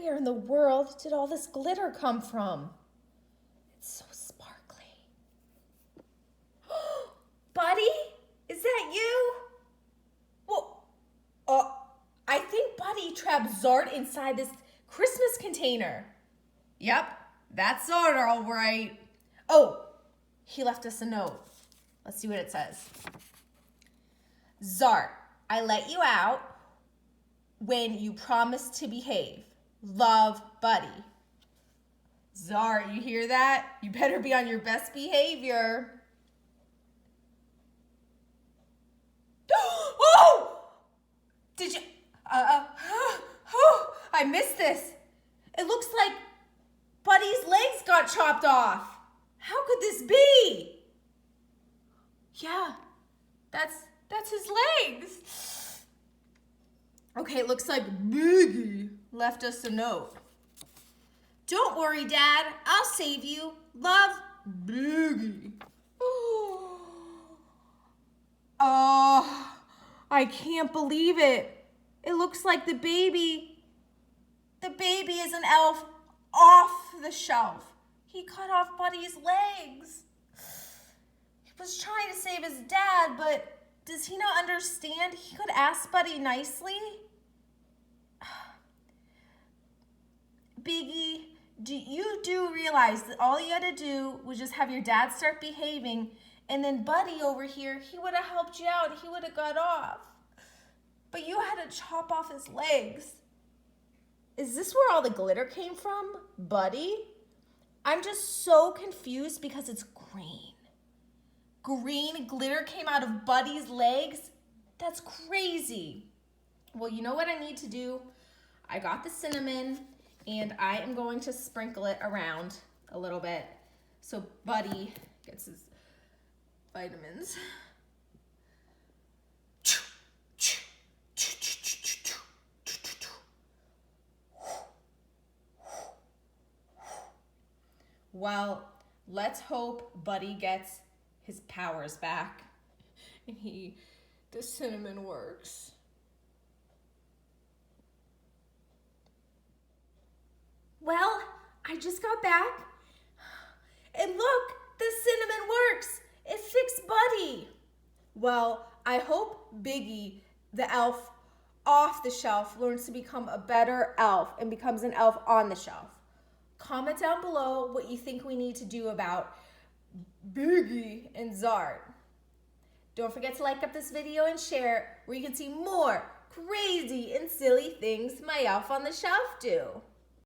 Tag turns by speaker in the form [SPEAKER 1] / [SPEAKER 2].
[SPEAKER 1] Where in the world did all this glitter come from? It's so sparkly. Buddy, is that you? Well, I think Buddy trapped Zart inside this Christmas container. Yep, that's Zart, all right. Oh, he left us a note. Let's see what it says. Zart, I let you out when you promised to behave. Love, Buddy. Zart, you hear that? You better be on your best behavior. Oh! Did you... I missed this. It looks like Buddy's legs got chopped off. How could this be? Yeah, that's his legs. Okay, it looks like Biggie left us a note. Don't worry, Dad. I'll save you. Love, Biggie. Oh, I can't believe it. It looks like the baby is an elf off the shelf. He cut off Buddy's legs. He was trying to save his dad, but does he not understand? He could ask Buddy nicely. Biggie, you do realize that all you had to do was just have your dad start behaving, and then Buddy over here, he would have helped you out. He would have got off. But you had to chop off his legs. Is this where all the glitter came from, Buddy? I'm just so confused because it's green. Green glitter came out of Buddy's legs? That's crazy. Well, you know what I need to do? I got the cinnamon, and I am going to sprinkle it around a little bit so Buddy gets his vitamins. Well, let's hope Buddy gets his powers back and the cinnamon works. Well, I just got back, and look, the cinnamon works. It fixed Buddy. Well, I hope Biggie, the elf off the shelf, learns to become a better elf and becomes an elf on the shelf. Comment down below what you think we need to do about Biggie and Zart. Don't forget to like up this video and share it, where you can see more crazy and silly things my elf on the shelf do.